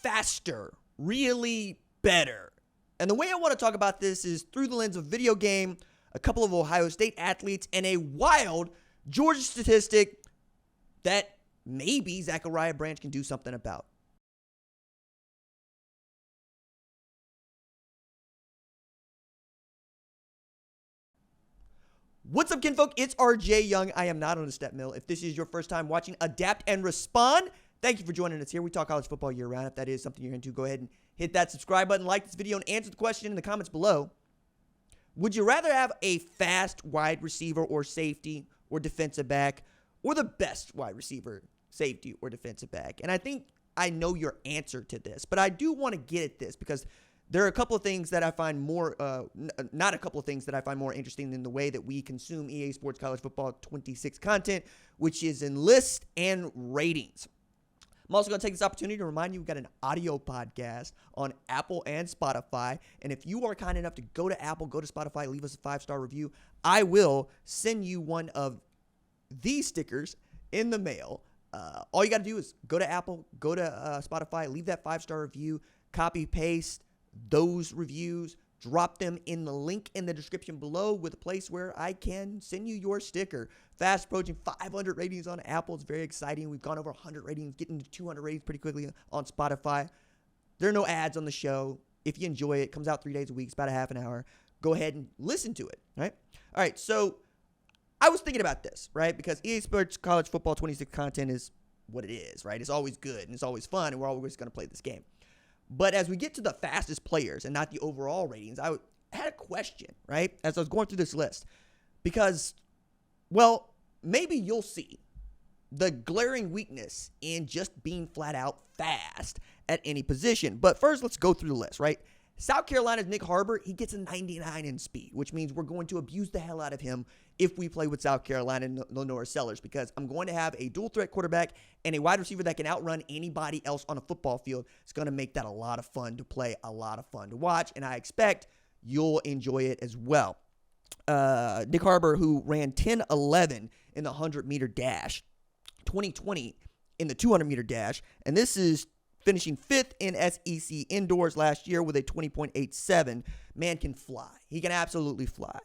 faster, really better. And the way I want to talk about this is through the lens of video game, a couple of Ohio State athletes, and a wild Georgia statistic that maybe Zachariah Branch can do something about. What's up, kinfolk? It's RJ Young. I am not on the step mill. If this is your first time watching Adapt and Respond, thank you for joining us here. We talk college football year round. If that is something you're into, go ahead and hit that subscribe button, like this video, and answer the question in the comments below. Would you rather have a fast wide receiver or safety or defensive back, or the best wide receiver, safety, or defensive back? And I think I know your answer to this, but I do want to get at this because there are a couple of things that I find more, not a couple of things that I find more interesting than the way that we consume EA Sports College Football 26 content, which is in lists and ratings. I'm also going to take this opportunity to remind you we've got an audio podcast on Apple and Spotify. And if you are kind enough to go to Apple, go to Spotify, leave us a 5-star review, I will send you one of these stickers in the mail. All you got to do is go to Apple, go to Spotify, leave that 5-star review, copy, paste those reviews, drop them in the link in the description below with a place where I can send you your sticker. Fast approaching 500 ratings on Apple. It's very exciting. We've gone over 100 ratings, getting to 200 ratings pretty quickly on Spotify. There are no ads on the show. If you enjoy it, it comes out 3 days a week. It's about a half an hour. Go ahead and listen to it, right? All right, so I was thinking about this, right? Because EA Sports College Football 26 content is what it is, right? It's always good and it's always fun, and we're always going to play this game. But as we get to the fastest players and not the overall ratings, I had a question, right, as I was going through this list. Because, well, maybe you'll see the glaring weakness in just being flat out fast at any position. But first, let's go through the list, right? South Carolina's Nick Harbor, he gets a 99 in speed, which means we're going to abuse the hell out of him if we play with South Carolina and Lenore Sellers, because I'm going to have a dual threat quarterback and a wide receiver that can outrun anybody else on a football field. It's going to make that a lot of fun to play, a lot of fun to watch, and I expect you'll enjoy it as well. Nick Harbor, who ran 10-11 in the 100-meter dash, 2020 in the 200-meter dash, and this is finishing 5th in SEC indoors last year with a 20.87. Man can fly. He can absolutely fly.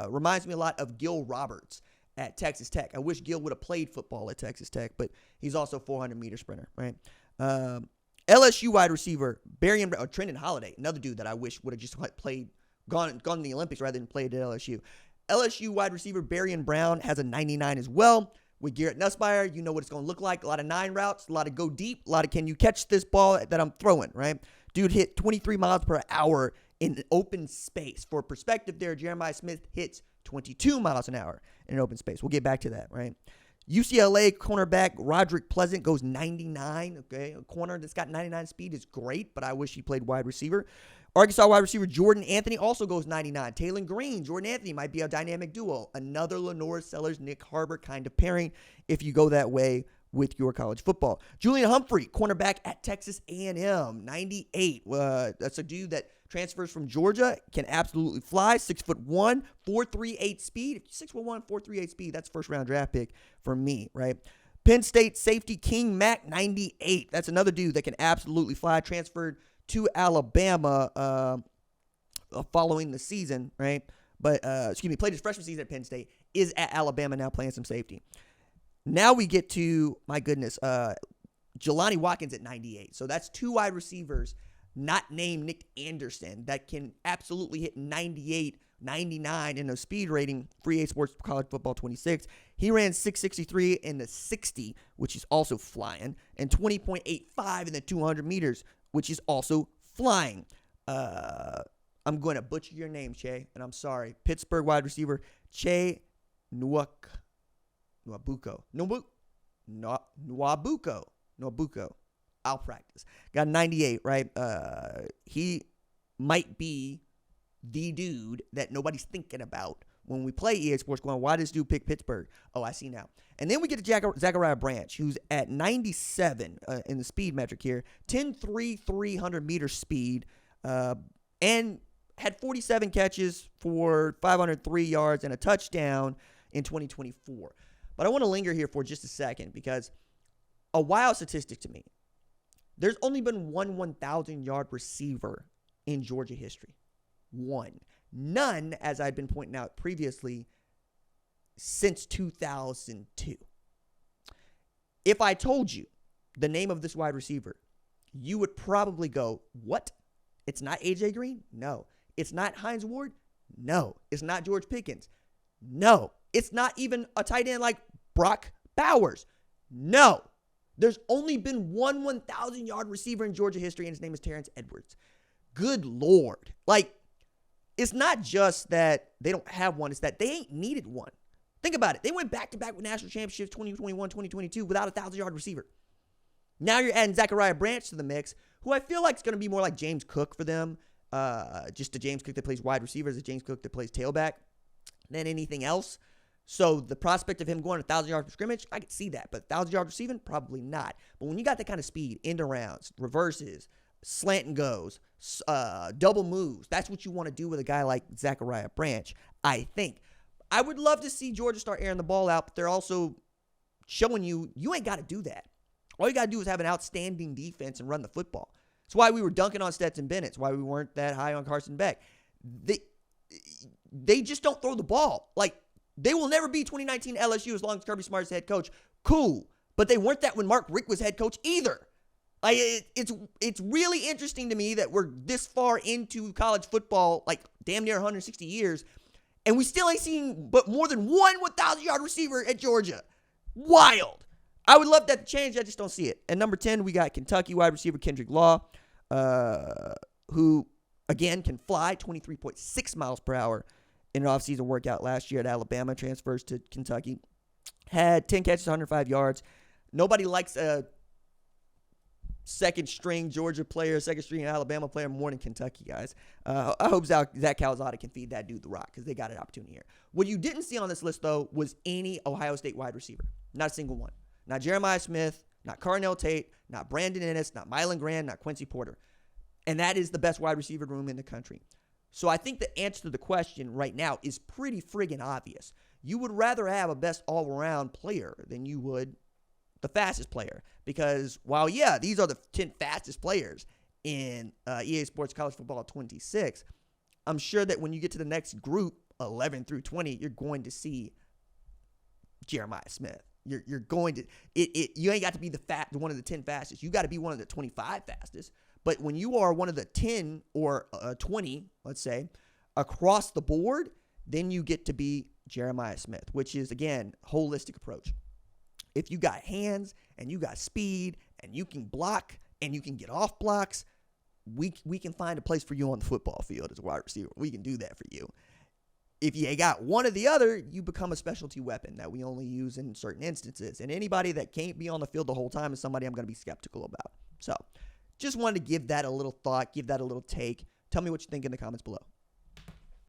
Reminds me a lot of Gil Roberts at Texas Tech. I wish Gil would have played football at Texas Tech, but he's also a 400-meter sprinter, right? LSU wide receiver, Trendon Holiday, another dude that I wish would have just gone to the Olympics rather than played at LSU. LSU wide receiver, Barian Brown, has a 99 as well. With Garrett Nussmeier, you know what it's going to look like. A lot of 9 routes, a lot of go deep, a lot of can you catch this ball that I'm throwing, right? Dude hit 23 miles per hour in open space. For perspective there, Jeremiah Smith hits 22 miles an hour in open space. We'll get back to that, right? UCLA cornerback Roderick Pleasant goes 99, okay? A corner that's got 99 speed is great, but I wish he played wide receiver. Arkansas wide receiver Jordan Anthony also goes 99. Taylon Green, Jordan Anthony might be a dynamic duo. Another Lenore Sellers, Nick Harbor kind of pairing if you go that way with your college football. Julian Humphrey, cornerback at Texas A&M, 98. That's a dude that transfers from Georgia, can absolutely fly, 6'1", 4.38 speed. If you're 6'1", 4.38 speed, that's first round draft pick for me, right? Penn State safety King Mack, 98. That's another dude that can absolutely fly, transferred to Alabama following the season, right? But, played his freshman season at Penn State, is at Alabama now playing some safety. Now we get to, my goodness, Jelani Watkins at 98. So that's 2 wide receivers not named Nick Anderson that can absolutely hit 98, 99 in a speed rating, Free A Sports College Football 26. He ran 6.63 in the 60, which is also flying, and 20.85 in the 200 meters, which is also flying. I'm going to butcher your name, Che, and I'm sorry. Pittsburgh wide receiver Che Nwabuko. I'll practice. Got 98, right? He might be the dude that nobody's thinking about when we play EA Sports going, why does this dude pick Pittsburgh? Oh, I see now. And then we get to Zachariah Branch, who's at 97 in the speed metric here, 10.3 300-meter speed, and had 47 catches for 503 yards and a touchdown in 2024. But I want to linger here for just a second because a wild statistic to me There's only been one 1,000-yard receiver in Georgia history. One. None, as I'd been pointing out previously, since 2002. If I told you the name of this wide receiver, you would probably go, what? It's not A.J. Green? No. It's not Hines Ward? No. It's not George Pickens? No. It's not even a tight end like Brock Bowers? No. There's only been one 1,000-yard receiver in Georgia history, and his name is Terrence Edwards. Good Lord. Like, it's not just that they don't have one. It's that they ain't needed one. Think about it. They went back-to-back with national championships 2021, 2022 without a 1,000-yard receiver. Now you're adding Zachariah Branch to the mix, who I feel like is going to be more like James Cook for them. Just a James Cook that plays wide receiver, as a James Cook that plays tailback, than anything else. So the prospect of him going 1,000 yards per scrimmage, I could see that. But 1,000 yards receiving, probably not. But when you got that kind of speed, end arounds, reverses, slant and goes, double moves, that's what you want to do with a guy like Zachariah Branch, I think. I would love to see Georgia start airing the ball out, but they're also showing you ain't got to do that. All you got to do is have an outstanding defense and run the football. That's why we were dunking on Stetson Bennett. It's why we weren't that high on Carson Beck. They just don't throw the ball. Like, they will never be 2019 LSU as long as Kirby Smart's head coach. Cool. But they weren't that when Mark Richt was head coach either. Like, it's really interesting to me that we're this far into college football, like damn near 160 years, and we still ain't seen but more than one 1,000-yard receiver at Georgia. Wild. I would love that to change. I just don't see it. And number 10, we got Kentucky wide receiver Kendrick Law, who, again, can fly 23.6 miles per hour in an offseason workout last year at Alabama, transfers to Kentucky. Had 10 catches, 105 yards. Nobody likes a second-string Georgia player, second-string Alabama player more than Kentucky, guys. I hope Zach Calzada can feed that dude the rock because they got an opportunity here. What you didn't see on this list, though, was any Ohio State wide receiver. Not a single one. Not Jeremiah Smith, not Carnell Tate, not Brandon Ennis, not Mylan Grand, not Quincy Porter. And that is the best wide receiver room in the country. So I think the answer to the question right now is pretty friggin' obvious. You would rather have a best all-around player than you would the fastest player. Because while, yeah, these are the 10 fastest players in EA Sports College Football 26, I'm sure that when you get to the next group, 11 through 20, you're going to see Jeremiah Smith. You're going to you ain't got to be one of the 10 fastest. You got to be one of the 25 fastest. But when you are one of the 10 or 20, let's say, across the board, then you get to be Jeremiah Smith, which is, again, holistic approach. If you got hands and you got speed and you can block and you can get off blocks, we can find a place for you on the football field as a wide receiver. We can do that for you. If you got one or the other, you become a specialty weapon that we only use in certain instances. And anybody that can't be on the field the whole time is somebody I'm going to be skeptical about. So just wanted to give that a little thought, give that a little take. Tell me what you think in the comments below.